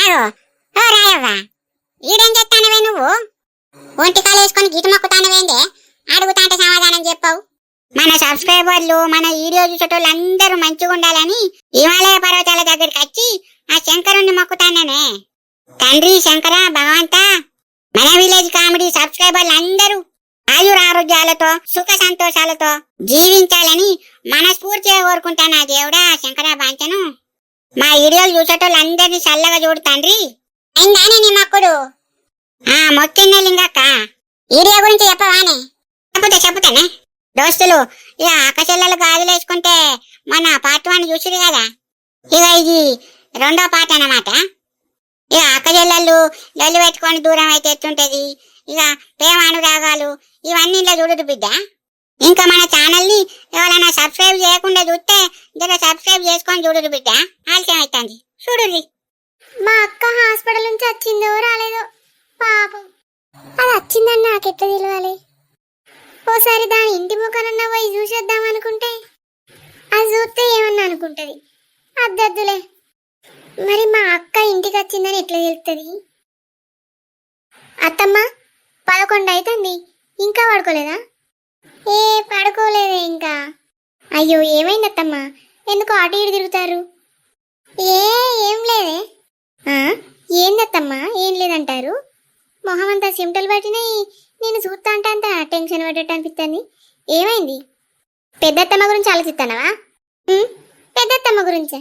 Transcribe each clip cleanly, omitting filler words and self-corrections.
ఆగో ఓ రాయవ్వ, ఈడేం చెప్తానవే నువ్వు? ఒంటి కాలు వేసుకొని గీత మొక్కుతానవేందే? అడుగుతాంటే సమాధానం చెప్పవు. మన సబ్స్క్రైబర్లు, మన వీడియో చూసేటోళ్ళు అందరూ మంచిగా ఉండాలని హిమాలయ పర్వతాల దగ్గరికి వచ్చి ఆ శంకరుణ్ణి మొక్కుతాననే. తండ్రి శంకర భగవంత, మన విలేజ్ కామెడీ సబ్స్క్రైబర్లు అందరూ ఆయురారోగ్యాలతో సుఖ సంతోషాలతో జీవించాలని మనస్ఫూర్తిగా కోరుకుంటానా దేవుడా శంకర బాంచను. మా వీడియోలు చూసేటోళ్ళు అందరినీ చల్లగా చూడు తండ్రి. అయిందానే నీ మొక్కుడు? మొక్కిందే లింగక్క. వీడియో గురించి చెప్పవానే? చెప్పుతానే దోస్తులు. ఇక అక్కచెల్లెలు గాజులు వేసుకుంటే మన పార్ట్ 1 చూసిరు కదా, ఇక ఇది 2వ పార్ట్ అన్నమాట. ఇక అక్కచెల్లెళ్ళు లొల్లి పెట్టుకొని దూరం అయితే ఎట్టుంటది, ఇక ప్రేమ అనురాగాలు ఇవన్నీ ఇలా చూడదు బిడ్డ. ఇంకా మన ఛానల్ని ఎవరైనా సబ్స్క్రైబ్ చేయకుండా చూస్తే జర సబ్స్క్రైబ్ చేసుకొని చూడదు బిడ్డ, ఆలస్యం అవుతుంది చూడుర్రి. మా అక్క హాస్పిటల్ నుంచి వచ్చిందో రాలేదో పాపం. అది వచ్చిందని నాకెట్లా తెలియాలి? ఓసారి దాని ఇంటి ముఖానన్నా పోయి చూసేద్దాం అనుకుంటే అది చూస్తే ఏమన్నా అనుకుంటది. అద్దద్దులే, మరి మా అక్క ఇంటికి వచ్చిందని ఎట్లా తెలుస్తుంది? అత్తమ్మ 11 అవుతుంది, ఇంకా పడుకోలేదా? పడుకోలేదే ఇంకా. అయ్యో ఏమైంది అత్తమ్మ, ఎందుకు అటు ఇటు తిరుగుతారు? ఏం లేదే. ఏందత్తమ్మా ఏం లేదంటారు? మొహం అంతా సిమ్టలు పట్టినాయి. నేను చూస్తా అంటే అంత టెన్షన్ పడ్డట్టు అనిపిస్తుంది. ఏమైంది? పెద్దత్తమ్మ గురించి ఆలోచిస్తానవా? పెద్దత్తమ్మ గురించే.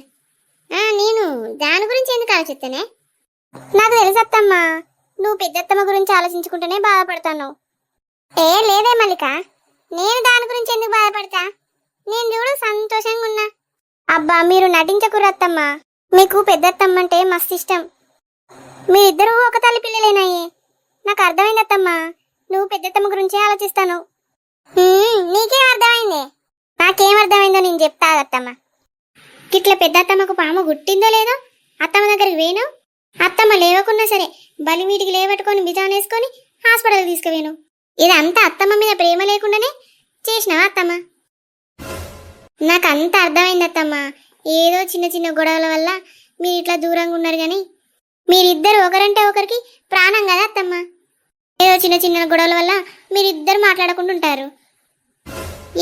నేను దాని గురించి ఎందుకు ఆలోచిస్తానే? నాకు తెలుసత్తమ్మా, నువ్వు పెద్దత్తమ్మ గురించి ఆలోచించుకుంటేనే బాధపడతాను. లేదే మల్లిక, నేను దాని గురించి ఎందుకు బాధపడతా? నేను చూడు సంతోషంగా ఉన్నా. అబ్బా మీరు నటించకురత్తమ్మా, మీకు పెద్దత్తమ్మ అంటే మస్తు ఇష్టం. మీరిద్దరూ ఒక తల్లి పిల్లలేనాయే. నాకు అర్థమైందత్తమ్మా, నువ్వు పెద్దత్తమ్మ గురించే ఆలోచిస్తాను. నీకేం అర్థమైందే? నాకేం అర్థమైందో నేను చెప్తా అత్తమ్మ. ఇట్లా పెద్దత్తమ్మకు పాము గుట్టిందో లేదో అత్తమ్మ దగ్గరికి వేను. అత్తమ్మ లేవకున్నా సరే బలిమీటికి లేవట్టుకొని బిజానేసుకొని హాస్పిటల్కి తీసుకువేను. ఇదంతా అత్తమ్మ మీద ప్రేమ లేకుండానే చేసినావా అత్తమ్మ? నాకు అంత అర్థమైంది అత్తమ్మ. ఏదో చిన్న చిన్న గొడవల వల్ల మీరు ఇట్లా దూరంగా ఉన్నారు, కానీ మీరిద్దరు ఒకరంటే ఒకరికి ప్రాణం కదా అత్తమ్మ. ఏదో చిన్న చిన్న గొడవల వల్ల మీరిద్దరు మాట్లాడకుండా ఉంటారు.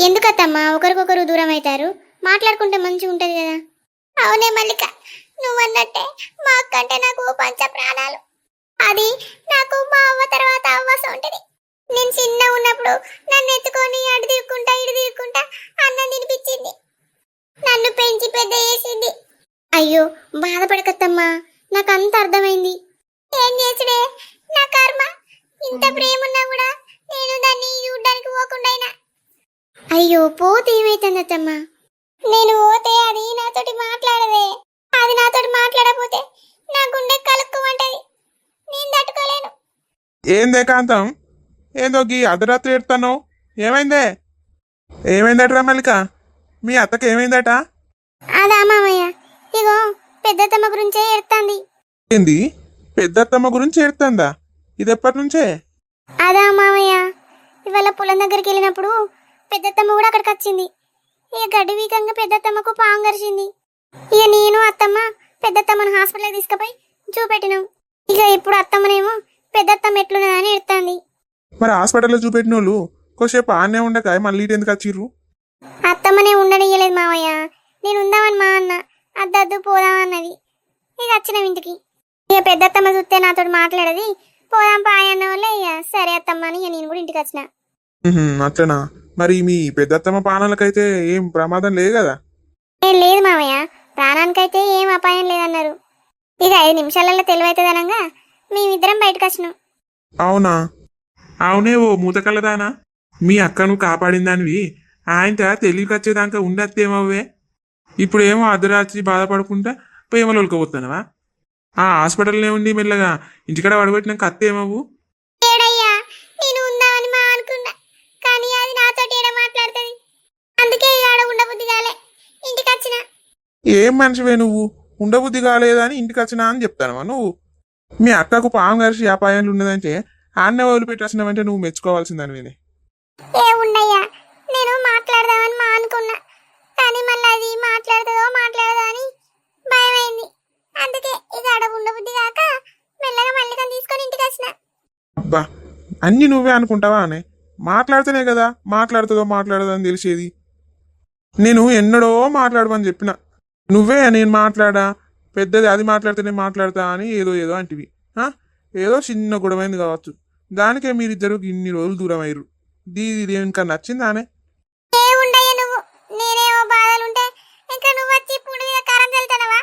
ఎందుకత్తమ్మ ఒకరికొకరు దూరం అవుతారు? మాట్లాడుకుంటే మంచిగా ఉంటుంది కదా. అవునే మల్లిక, నువ్వన్నట్టే మా అక్క అంటే నాకు పంచ ప్రాణాలు. అది నాకు మా అవ్వ తర్వాత అవ్వసం ఉంటుంది. నేను చిన్న ఉన్నప్పుడు నన్ను ఎత్తుకొని అటు తిరుక్కుంటా ఇటు తిరుక్కుంటా అన్నం తినిపించింది, నన్ను పెంచి పెద్ద చేసింది. అయ్యో బాధపడకత్తమ్మా, నాకు అంత అర్థమైంది. ఏం చేసుడే నా కర్మ. ఇంత ప్రేమ ఉన్నా కూడా నేను దాన్ని చూడ్డానికి పోకుండా. అయ్యో పోతే ఏమైతుంది అత్తమ్మ? నేను పోతే అది నాతోటి మాట్లాడదే. అది నాతోటి మాట్లాడకపోతే నా గుండె కలుక్కుమంటది, నేను తట్టుకోలేను. ఏందే కాంతం, ఏందో గీ అర్ధరాత్రి ఎడతాను? ఏమైందే? ఏమైందట మల్లిక? మీ అత్తకి ఏమైందట? అదా మామయ్య, ఇగో పెద్దత్తమ్మ గురించే ఎడతాంది. ఏంది పెద్దత్తమ్మ గురించి ఏడుతుందా? ఇది ఎప్పటి నుంచే? అదా మామయ్య, ఇవాళ పొలం దగ్గరికి వెళ్ళినప్పుడు పెద్దత్తమ్మ కూడా అక్కడికి వచ్చింది. ఇక గడ్డి వీకంగా పెద్దత్తమ్మకు పాము గరిచింది. ఇక నేను అత్తమ్మ పెద్దత్తమ్మను హాస్పిటల్కి తీసుకుపోయి చూపెట్టినాం. ఇక ఇప్పుడు అత్తమ్మనేమో పెద్దత్తమ్మ ఎట్లున్నదని ఎడుతుంది. మరి హాస్పిటల్లో చూపెట్టిన వాళ్ళు కొద్దిసేపు ఆనే ఉండక మళ్ళీ ఎందుకు వచ్చిర్రు? అత్తమ్మనే ఉండనియ్యలేదు మామయ్య. నేను ఉందామని మా అన్న అద్దద్దు పోదామన్నది. ఇక వచ్చినాం ఇంటికి. ఇక పెద్దత్తమ్మ చూస్తే నాతో మాట్లాడది. పోదాం పాయ అన్న వాళ్ళే ఇక సరే అత్తమ్మ అని ఇక నేను కూడా ఇంటికి వచ్చిన. అట్లనా? మరి మీ పెద్దత్తమ్మ ప్రాణాలకైతే ఏం ప్రమాదం లేదు కదా? లేదు మామయ్య, ప్రాణానికైతే ఏం అపాయం లేదన్నారు. ఇక 5 నిమిషాలలో తెలివైతుందనంగా మేమిద్దరం బయటకు వచ్చినాం. అవునా? అవునే ఓ మూతకల్లదానా, మీ అక్కను కాపాడిందానివి ఆయన తెలివికొచ్చేదాకా ఉండత్తేమవ్వే. ఇప్పుడేమో అర్ధరాత్రి బాధపడకుండా ప్రేమలోకి ఆ హాస్పిటల్నే ఉండి మెల్లగా ఇంటికాడ పడగొట్టినాక అత్తేమవు. నేను ఉందామని మా అనుకున్నా, కానీ అది నాతోటి ఏడ మాట్లాడుతుంది. అందుకే ఆడ ఉండబుద్ధి కాలే ఇంటికి వచ్చిన. ఏం మనిషివే నువ్వు, ఉండబుద్ధి కాలేదని ఇంటికి వచ్చినా అని చెప్తానవా నువ్వు? మీ అక్కకు పాము గరిచి అపాయాలు ఉన్నదంటే ఆన్నే వదిలిపెట్టేసినావంటే నువ్వు మెచ్చుకోవాల్సిందని. ఏముండయ్యా, నేను మాట్లాడదామని మా అనుకున్నా, కానీ మళ్ళీ అది మాట్లాడదో అని భయమైంది. అందుకే ఇక ఆడ ఉండబుద్ధి కాక అబ్బా అన్ని నువ్వే అనుకుంటావా అనే మాట్లాడితేనే కదా మాట్లాడదో అని తెలిసేది. నేను ఎన్నడో మాట్లాడమని చెప్పిన, నువ్వే నేను మాట్లాడా పెద్దది అది మాట్లాడితేనే మాట్లాడతా అని ఏదో అంటివి. ఏదో చిన్న గొడవైంది కావచ్చు, దానికే మీరిద్దరు ఇన్ని రోజులు దూరం అయ్యారు. ఇది ఇంకా నచ్చిందానే? ఏముండయ్య నువ్వు, నేనేమో బాధలుంటే ఇంకా నువ్వు వచ్చి ఇప్పుడు మీద కారం చల్లుతానవా?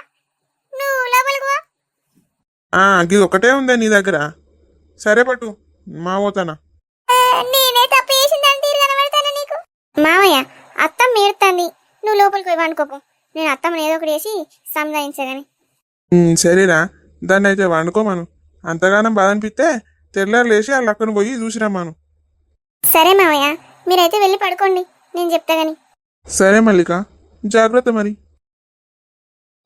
నువ్వు లోపలికి పో. ఇది ఒకటే ఉందే నీ దగ్గర? సరే పట్టు మా పోతానా. నేనే తప్పు చేసిందంటే కనబడతానా నీకు? మావయ్య అత్తమ్మ ఏడుతుంది, నువ్వు లోపలికి పోయి వండుకోపు. నేను అత్తమ్మని ఏదో ఒకటి వేసి సంజాయించగాని. సరేరా, దాన్ని అయితే వండుకోమను. అంతగానం బాధ అనిపిస్తే తెల్లారు లేచి వాళ్ళ అక్కను పోయి చూసిరమ్మాను. సరే మావయ్య, మీరైతే వెళ్ళి పడుకోండి, నేను చెప్తా గాని. సరే మల్లిక, జాగ్రత్త మరి.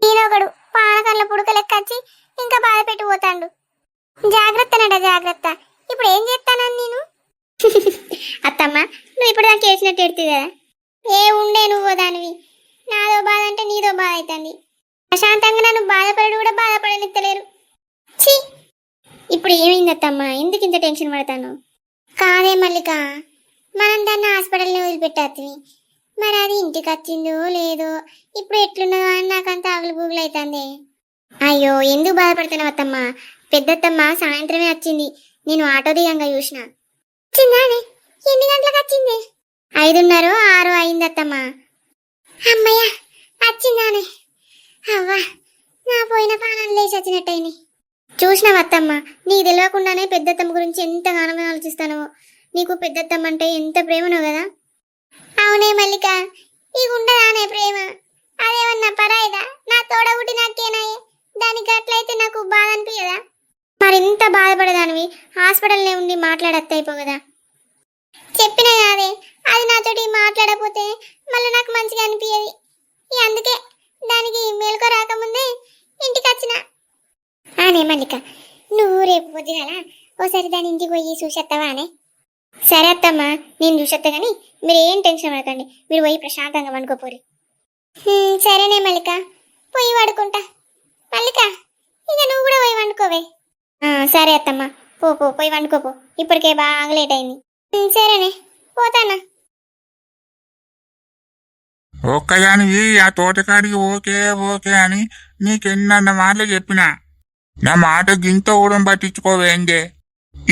ఈయనొకడు పానకంలో పుడక లెక్క వచ్చి ఇంకా బాధ పెట్టిపోతాడు. జాగ్రత్త. ఇప్పుడు ఏం చేస్తానని నేను? అత్తమ్మ, నువ్వు ఇప్పుడు దానికి చేసినట్టు ఎడుతుంది కదా. ఏ ఉండే నువ్వు దానివి, నాదో బాధ అంటే నీదో బాధ అవుతుంది. ప్రశాంతంగా నన్ను బాధపడడు కూడా బాధపడనిత్తలేరు. ఛీ, ఇప్పుడు ఏమైంది అత్తమ్మ, ఎందుకు ఇంత టెన్షన్ పడతాను? కాదే మల్లిక, మనం దాన్ని హాస్పిటల్ని వదిలిపెట్టేస్తుంది. మరి అది ఇంటికి వచ్చిందో లేదో, ఇప్పుడు ఎట్లున్నదో అని నాకంత ఆగులు అవుతుంది. అయ్యో, ఎందుకు బాధపడుతున్నావు అత్తమ్మ? పెద్దత్తమ్మ సాయంత్రమే వచ్చింది, నేను ఆటో దిగంగా చూసిన. వచ్చిందానే? ఎన్ని గంటలకు వచ్చింది? 5:30, 6 అయింది అత్తమ్మ. అమ్మయ్య, వచ్చిందానే? అవ్వా, నా పోయిన ప్రాణాలు లేచి వచ్చినట్టయింది. చూసినావు అత్తమ్మ, నీకు తెలియకుండానే పెద్దత్తమ్మ గురించి ఎంతగానో ఆలోచిస్తానో. నీకు పెద్దత్తమ్మ అంటే ఎంత ప్రేమనో కదా. అవునే మల్లిక, నీకు ఉండదానే ప్రేమ? అదేమన్నా పరాయిదా? నా తోడబుట్టి నాకేనాయే, దానికి అట్లయితే నాకు బాధ అనిపించదా? మరింత బాధపడదానివి హాస్పిటల్నే ఉండి మాట్లాడత్త అయిపోగదా. చెప్పినా కాదే, అది నాతోటి మాట్లాడకపోతే మళ్ళీ నాకు మంచిగా అనిపించేది. అందుకే దానికి మేలుకో రాకముందే ఇంటికి వచ్చిన. ఆనే మల్లిక, నువ్వు రేపు పొద్దుగాల ఓసారి దాని ఇంటికి పోయి చూసేస్తావా అనే? సరే అత్తమ్మ, నేను చూసేస్తా కానీ మీరు ఏం టెన్షన్ పడకండి. మీరు పోయి ప్రశాంతంగా వండుకోపోరి. సరేనే మల్లిక, పోయి వాడుకుంటా. మల్లిక, ఇక నువ్వు కూడా పోయి వండుకోవే. సరే అత్తమ్మ, పోయి వండుకోపో, ఇప్పటికే బాగా లేట్ అయింది. సరేనే, పోతానా. ఒక్కదానివి ఆ తోటకాడికి ఓకే అని నీకెన్నన్న మాటలు చెప్పినా, నా మాట గింత కూడా పట్టించుకోవేందే?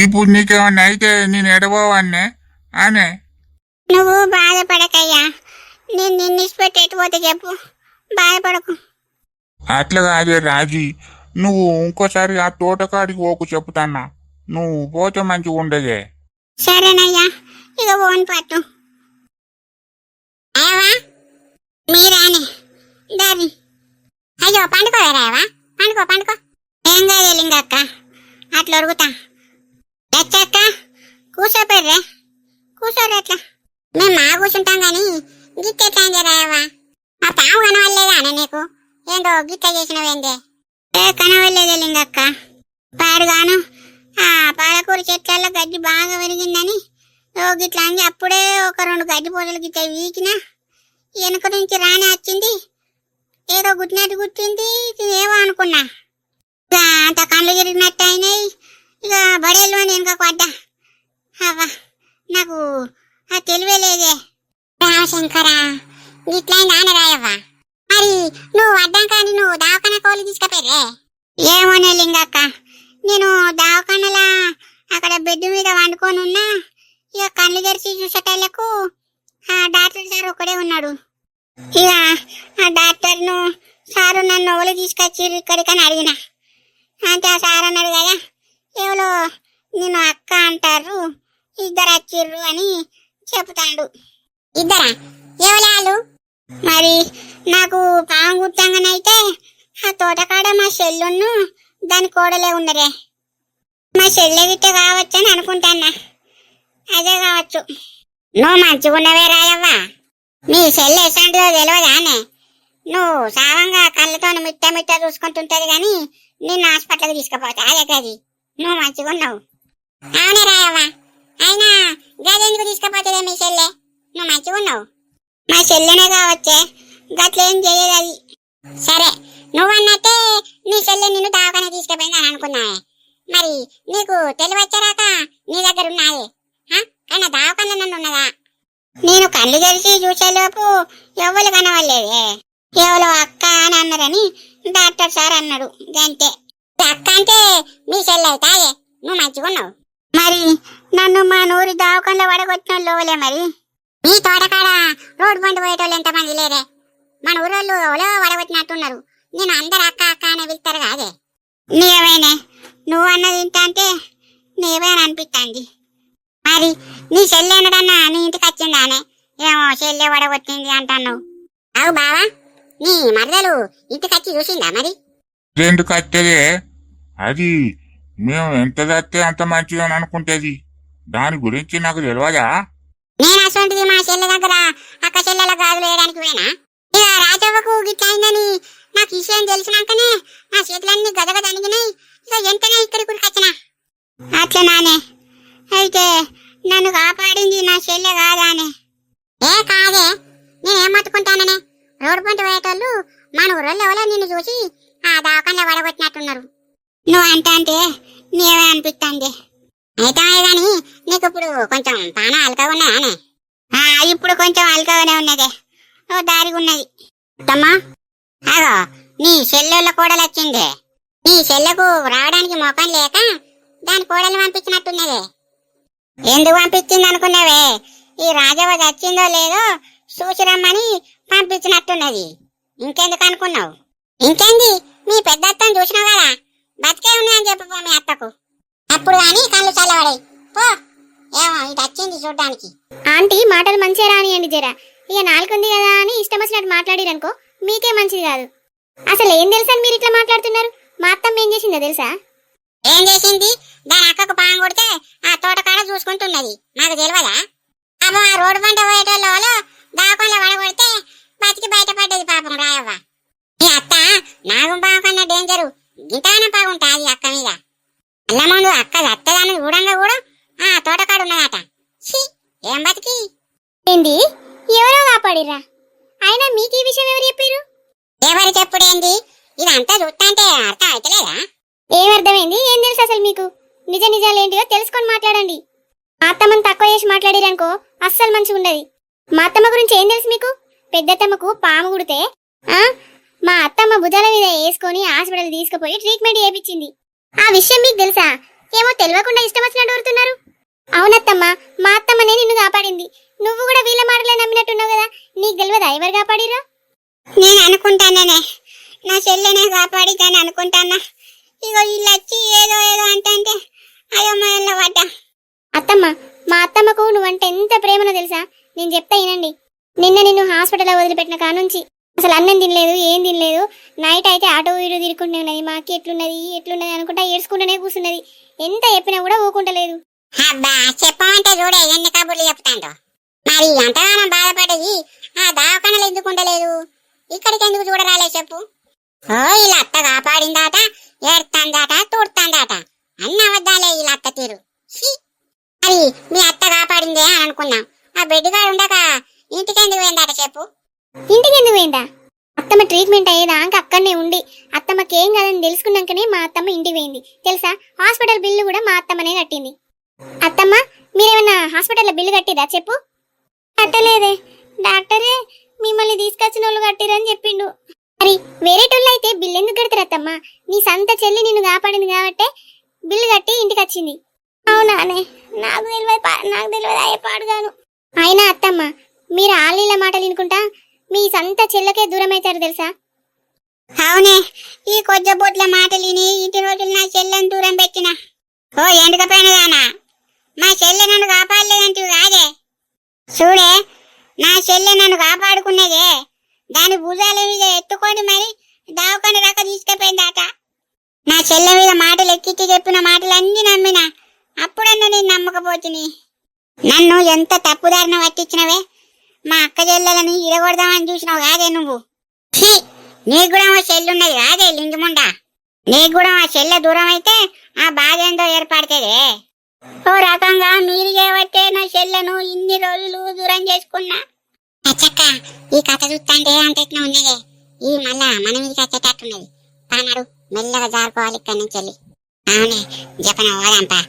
ఇప్పుడు నీకేమన్నా అయితే నేను ఎడబోవన్నే అనే. నువ్వు బాధపడకయ్యా, నేను నిన్ను ఇచ్చిపెట్టేటిపోతే చెప్పు, బాధపడకు. అట్లా కాదే రాజీ, నువ్వు ఇంకోసారి ఆ తోటకాడికి ఓకు చెప్తాన్నా, నువ్వు పోతే మంచిగా ఉండదే. సరేనయ్యా, ఇక ఓన్ పట్టు. అయ్యవా మీరాని దాని. అయ్యో, పండుకోరావా? పండుకో. ఏం కాదు లింగక్క, అట్లా అడుగుతా. తెచ్చక్క, కూర్చోపోర్రే, కూర్చోరు అట్లా. మేము మా కూర్చుంటాం కానీ గిట్టెట్లా రాయవా? ఆ పాము కనవలేదా అన్న నీకు? ఏందో గిట్ట చేసినవేందే? కనవలేదే లింగక్క, పాడుగాను ఆ పాలకూర చెట్లలో గడ్డి బాగా పెరిగిందని గిట్లా అని అప్పుడే ఒక 2 గడ్డి పూజలు గిట్ట వీకినా వెనుక నుంచి రానే వచ్చింది, ఏదో గుట్టినట్టు గుట్టింది. ఏమో అనుకున్నా, ఇక అంత కళ్ళు తిరిగినట్టు అయినాయి. ఇక బడేళ్ళు అని వెనుక పడ్డా. అవ్వా, నాకు ఆ తెలివే లేదే. రామశంకరా, ఇట్లా నాన్న రాయవ్వా. మరి నువ్వు అడ్డం కానీ నువ్వు దావకాన కోళ్ళు తీసుకపోర్రే. ఏమోనే లింగక్క, నేను దావకానలా అక్కడ బెడ్ మీద వండుకొని ఉన్నా. ఇక కళ్ళు తెరిచి చూసేటోళ్లకు ఆ డాక్టర్ సార్ ఒకడే ఉన్నాడు. ఇక ఆ డాక్టర్ను సారు నన్ను ఓళ్ళు తీసుకొచ్చిర్రు ఇక్కడికని అడిగిన. అంటే ఆ సార్ అన్నాడు కదా, ఎవరో నేను అక్క అంటారు, 2 వచ్చిర్రు అని చెప్తాడు. 2? ఎవరు? మరి నాకు పాము గుర్తంగానైతే ఆ తోటకాడ మా చెల్లును దాని కోడలే ఉండరే. మా చెల్లె గిట్ట కావచ్చు అని అనుకుంటాన్నా. అదే కావచ్చు. నువ్వు మంచిగా ఉన్నవే రాయవ్వా, నీ చెల్లె ఎసంటిదో తెలియదానే? నువ్వు సావంగా కళ్ళతో మిట్ట చూసుకుంటుంటది కానీ నిన్ను హాస్పిటల్కి తీసుకుపోతా అదే గది. నువ్వు మంచిగా ఉన్నావు. అవునే రాయవ్వా, అయినా గదెందుకు తీసుకుపోతుందే మీ చెల్లె? నువ్వు మంచిగా ఉన్నావు. మా చెల్లెనే కావచ్చే, గట్లేం చేయదు అది. సరే, నువ్వన్నట్టే నీ చెల్లె నిన్ను దావకానే తీసుకుపోయింది అని అనుకున్నావే. మరి నీకు తెలివచ్చారాక నీ దగ్గర ఉన్నది కానీ దావకన్నా నన్ను ఉన్నదా? నేను కళ్ళు తెరిచి చూసేలోపు ఎవరు కనవలేదే. ఎవరో అక్క అని అన్నారని డాక్టర్ సార్ అన్నాడు, గంతే. అక్క అంటే మీ చెల్లి అవుతాయే, నువ్వు మంచిగా ఉన్నావు. మరి నన్ను మా నూరి దావకంలో పడగొట్టిన లోలే. మరి మీ తోటకాడ రోడ్డు బండి పోయేటోళ్ళు ఎంతమంది లేరే? మన ఊరోళ్ళు ఎవరో వడగొట్టినట్టున్నారు. నేను అందరు అక్క అక్క అనే పిలుస్తారు కాదే. నీవేనే నువ్వు అన్నది ఇంత అంటే నీవే అని అనిపిస్తుంది. మరి నీ చెల్లి అనడన్నా నీ ఇంటికి వచ్చిందానే? ఏమో చెల్లె వడగొట్టింది అంటాను. అవు బావా, నీ మరదలు ఇంటికి వచ్చి చూసిందా మరి? రెండు కట్టెలే అది. మేము ఎంత చస్తే అంత మంచిదని అనుకుంటేది. దాని గురించి నాకు తెలియదా? నేను అసలు మా చెల్లె దగ్గర అక్క చెల్లెల గాజులు వేయడానికి పోయినా, ఇక రాజవ్వకు గిట్ల అయిందని నాకు విషయం తెలిసినాకనే నా చేతులన్నీ గదగద అణిగినాయి. ఇక ఎంతనే ఇక్కడికి వచ్చిన. అట్లా నానే అయితే నన్ను కాపాడింది నా చెల్లె కాదానే? ఏ కాదే, నేనేం మట్టుకుంటాననే? రోడ్డు పంట పోయేటోళ్ళు మన ఊరోళ్ళు ఎవరో నిన్ను చూసి ఆ దావకంలో వడగొట్టినట్టున్నారు. నువ్వు అంటే నీవే అనిపిస్తుంది. అయితే గాని నీకు ఇప్పుడు కొంచెం పాన అలకగా ఉన్నదానే? ఇప్పుడు కొంచెం అలకగానే ఉన్నదే, ఓ దారిగా ఉన్నది. అత్తమ్మా, అగో నీ చెల్లెళ్ళ కోడలు వచ్చిందే. నీ చెల్లెకు రావడానికి మొఖం లేక దాని కోడలు పంపించినట్టున్నదే. ఎందుకు పంపించింది అనుకున్నావే? ఈ రాజవ్వ చచ్చిందో లేదో చూసిరమ్మని పంపించినట్టున్నది. ఇంకెందుకు అనుకున్నావు? ఇంకేంది, మీ పెద్ద అత్తను చూసినావు కదా, బతికే ఉన్నాయని చెప్పు మీ అత్తకు. అప్పుడు కానీ కళ్ళు చల్లబడాయి. పో, ఏమో ఇది వచ్చింది చూడ్డానికి. ఆంటీ మాటలు మంచిగా రానియండి జరా. ఇక నాలుగుంది కదా అని ఇష్టం వచ్చినట్టు మాట్లాడిరనుకో మీకే మంచిది కాదు. అసలు ఏం తెలుసా మీరు ఇట్లా మాట్లాడుతున్నారు? మా అత్తమ్మ ఏం చేసిందో తెలుసా? ఏం చేసింది? దాని అక్కకు పాము కొడితే ఆ తోటకాడ చూసుకుంటున్నది, నాకు తెలియదా? పాపం ఆ రోడ్డు పంట పోయేటోళ్ళు దావకంలో వడగొడితే బతికి బయటపడ్డది పాపం రాయవ్వ. ఈ అత్త నాగం పాము కన్నా డేంజరు గింతానం బాగుంటుంది అక్క మీద. అల్ల ముందు అక్క అత్తదాన్ని చూడంగా కూడా ఆ తోటకాడు ఉన్నదట. ఏం బతికి ఏంది? ఎవరో కాపాడిరా? అయినా మీకు ఈ విషయం ఎవరు చెప్పారు? ఎవరు చెప్పుడేంది? ఇదంతా చూస్తాంటే అర్థం అవుతలేదా? ఏం అర్థమైంది? ఏం తెలుసు అసలు మీకు? నిజ నిజాలేంటిదో తెలుసుకొని మాట్లాడండి. మా అత్తమ్మని తక్కువ చేసి మాట్లాడిరనుకో అస్సలు మంచిగా ఉండదు. మా అత్తమ్మ గురించి ఏం తెలుసు మీకు? పెద్దత్తమ్మకు పాము కుడితే మా అత్తమ్మ భుజాల మీద వేసుకొని హాస్పిటల్ తీసుకుపోయి ట్రీట్మెంట్ చేయించింది. ఆ విషయం మీకు తెలుసా? ఏమో తెలియకుండా ఇష్టం వచ్చినట్టు ఊరుతున్నారు. అవునత్తమ్మ, మా అత్తమ్మనే నిన్ను కాపాడింది. నువ్వు కూడా వీళ్ళ మాటలే నమ్మినట్టున్నావు కదా, నీకు తెలియదా ఎవరు కాపాడిరా? నేను అనుకుంటానే నా చెల్లెనే కాపాడి కానీ అనుకుంటానా. ఇగో వీళ్ళు వచ్చి ఏదో ఏదో అంటే అయోమయంలో పడ్డా. అత్తమ్మ, మా అత్తమ్మకు నువ్వంటే ఎంత ప్రేమనో తెలుసా? నేను చెప్తా వినండి. నిన్న నిన్ను హాస్పిటల్లో వదిలిపెట్టిన కానుంచి అసలు అన్నం తినలేదు, ఏం తినలేదు. నైట్ అయితే ఆటో వీడియో తిరుగుకుంటూ ఉన్నది. మాకి ఎట్లున్నది అనుకుంటా ఏడ్చుకుంటూనే కూర్చున్నది. ఎంత చెప్పినా కూడా ఊకుంటలేదు. చెప్పమంటే చూడే ఎన్ని కబుర్లు చెప్తాంటో. మరి అంతగానం బాధపడేది ఆ దావకాణలు ఎందుకు ఉండలేదు? ఇక్కడికి ఎందుకు చూడరాలే చెప్పు? ఓ ఇలా అత్త కాపాడిందాట, ఏడుతాందాట, తూడుతాందాట అన్న అవద్దాలే ఇలా అత్త తీరు. మరి మీ అత్త కాపాడిందే అని అనుకున్నాం. ఆ బెడ్గాడు ఉండక ఇంటికి ఎందుకు పోయిందాట చెప్పు? ఇంటికి ఎందుకు పోయిందా? అత్తమ్మ ట్రీట్మెంట్ అయ్యేదాకా అక్కడనే ఉండి అత్తమ్మకేం కాదని తెలుసుకున్నాకనే మా అత్తమ్మ ఇంటికి పోయింది తెలుసా. హాస్పిటల్ బిల్లు కూడా మా అత్తమ్మనే కట్టింది. అత్తమ్మ, మీరేమన్నా హాస్పిటల్లో బిల్లు కట్టిరా చెప్పు? కట్టలేదే, డాక్టరే మిమ్మల్ని తీసుకొచ్చిన వాళ్ళు కట్టిరని చెప్పిండు. మరి వేరేటోళ్ళు అయితే బిల్లు ఎందుకు కడతారు అత్తమ్మ? నీ సంత చెల్లి నిన్ను కాపాడింది కాబట్టే బిల్లు కట్టి ఇంటికి వచ్చింది. అవునానే, నాకు తెలియదు అయ్యే పాడుగాను. అయినా అత్తమ్మ, మీరు ఆలీల మాటలు వినుకుంటా మీ సంత చెల్లకే దూరం అవుతారు తెలుసా. అవునే, ఈ కొద్దిబొట్ల మాటలు విని ఇంటి రోజులు నా చెల్లెని దూరం పెట్టిన. ఓ ఎండుకపోయినదానా, మా చెల్లె నన్ను కాపాడలేదంటూ కాదే. చూడే, నా చెల్లె నన్ను కాపాడుకున్నదే దాని భుజాల మీద ఎత్తుకొని మరి దావకాని రాక తీసుకుపోయిందాట. నా చెల్లె మీద మాటలు ఎక్కించి చెప్పిన మాటలన్నీ నమ్మిన. అప్పుడన్నా నేను నమ్మకపోతుని. నన్ను ఎంత తప్పుదారిన పట్టించినవే. మా అక్క చెల్లెలని ఇరగొడదామని చూసినావు కాదే నువ్వు. నీకు కూడా మా చెల్లున్నది కాదే లింగముండా. నీకు కూడా మా చెల్లె దూరం అయితే ఆ బాధ ఏందో ఏర్పడుతుందే. ఓ రకంగా మీరు చేయబట్టే నా చెల్లెను ఇన్ని రోజులు దూరం చేసుకున్నా. అచ్చక్క, ఈ కథ చూస్తాంటే అంతట్నే ఉన్నదే. ఈ మళ్ళా మన మీదకి వచ్చేటట్టున్నది. పానాడు మెల్లగా జారుకోవాలి ఇక్కడి నుంచి వెళ్ళి. అవునే జపన పోదాంపా.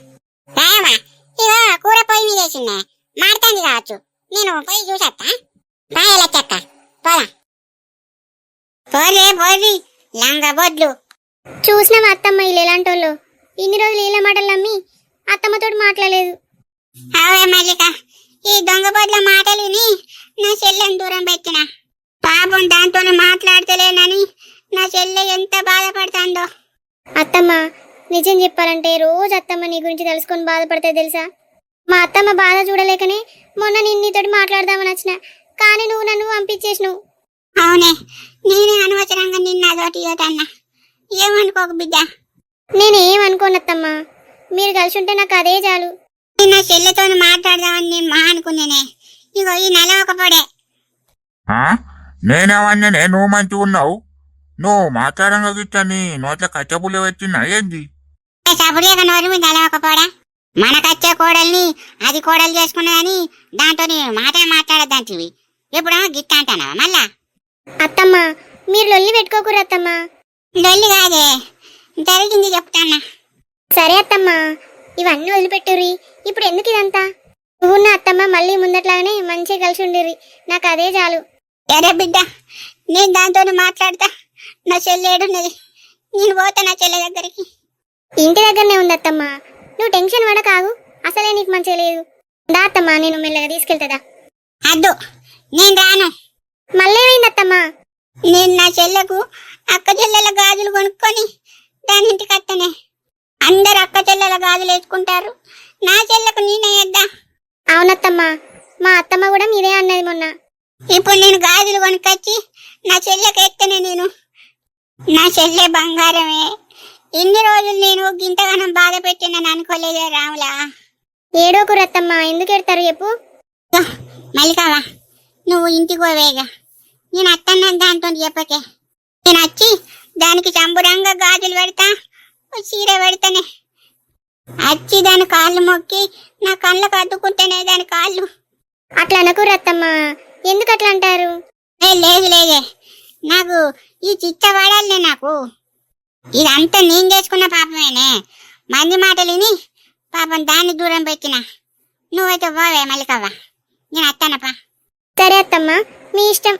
రాయవా, ఇక కూర పొయ్యి మీద వేసిందే మాడుతుంది కావచ్చు. నేను పోయి చూసేస్తా. రాయల చెక్క పోదా పోర్రి లంగ బొడ్లు. చూసినాం అత్తమ్మ వీళ్ళు ఎలాంటి వాళ్ళు. ఇన్ని రోజులు వీళ్ళ మాటలు నమ్మి అత్తమ్మతోటి మాట్లాడలేదు. అవే మల్లిక, ఈ దొంగ బొడ్ల మాటలు విని నా చెల్లెని దూరం పెట్టిన. పాపం దాంతో మాట్లాడతలేనని నా చెల్లె ఎంత బాధపడుతుందో. అత్తమ్మ నిజం చెప్పాలంటే రోజు అత్తమ్మ నీ గురించి తెలుసుకొని బాధపడితే తెలుసా. మా అత్తమ్మ బాధ చూడలేకనే మొన్న నీతోటి మాట్లాడదామని వచ్చిన, కానీ నువ్వు నన్ను పంపించేసినావు. అవునే, నేనే అనవసరంగా నిన్న అదోటి అన్న. ఏమనుకోకు బిడ్డ. నేనేమనుకోనత్తమ్మా, మీరు కలిసి ఉంటే నాకు అదే చాలు. నిన్న చెల్లెతో మాట్లాడదామని నేను మా అనుకున్నానే. ఇగో ఈ నెల ఒక పడే. నేనేమన్నానే నువ్వు మంచిగా ఉన్నావు? నువ్వు మాట్లాడంగా గిట్ట నీ నోట్ల కచ్చపుల్ల వచ్చినా ఏంది? సపరేగా నోరు మీద నెల ఒక పోడా. మనకచ్చే కోడల్ని అది కోడలు చేసుకున్నదని దాంతో మాటే మాట్లాడద్దంటివి. ఎప్పుడేమో గిట్ట అంటానా మళ్ళా? అత్తమ్మా మీరు లొల్లి పెట్టుకోకూరు అత్తమ్మా. లొల్లి కాదే, జరిగింది చెప్తానా. సరే అత్తమ్మా, ఇవన్నీ వదిలిపెట్టుర్రి. ఇప్పుడు ఎందుకు ఇదంతా? నువ్వున్న అత్తమ్మ మళ్ళీ ముందట్లాగానే మంచిగా కలిసి ఉండిర్రి, నాకు అదే చాలు. ఎరే బిడ్డ, నేను దాంతో మాట్లాడతా. నా చెల్లి ఏడున్నది, నేను పోతా నా చెల్లె దగ్గరికి. ఇంటి దగ్గరనే ఉంది అత్తమ్మా, నువ్వు టెన్షన్ పడ కాగు. అసలే నీకు మంచిగా లేదు. దా అత్తమ్మా, నేను మెల్లగా తీసుకెళ్తాదా. అద్దు, నేను రాను. మళ్ళేమైంది అత్తమ్మా? నేను నా చెల్లెకు అక్క చెల్లెల గాజులు కొనుక్కొని దాని ఇంటికి అత్తనే. అందరు అక్క చెల్లెల గాజులు వేసుకుంటారు, నా చెల్లెకు నేనే వేద్దా. అవునత్తమ్మా, మా అత్తమ్మ కూడా మీరే అన్నది మొన్న. ఇప్పుడు నేను గాజులు కొనుక్కొచ్చి నా చెల్లెకి ఎత్తనే. నా చెల్లె బంగారమే. ఇన్ని రోజులు నేను గింతగానం బాధ పెట్టినని అనుకోలేదే రాములా. ఏడోకు రత్తమ్మా, ఎందుకు ఎడతారు చెప్పు. మల్లికావా, నువ్వు ఇంటికి పోవేగా. నేను అత్తన్న దాంతో చెప్పకే. నేను వచ్చి దానికి చంబురంగా గాజులు పెడతా, చీర పెడతానే. వచ్చి దాని కాళ్ళు మొక్కి నా కళ్ళకు అద్దుకుంటేనే దాని కాళ్ళు. అట్లా అనకు రత్తమ్మా, ఎందుకు అట్లా అంటారు? లేదు లేదే, నాకు ఈ చిచ్చ వాడాలనే. నాకు ఇదంతా నేను చేసుకున్న పాపమేనే. మంది మాటలు విని పాపం దాన్ని దూరం పెట్టిన. నువ్వైతే పోవే మల్లికవ్వ, నేను అత్తానప్పా. సరే అత్తమ్మా, మీ ఇష్టం.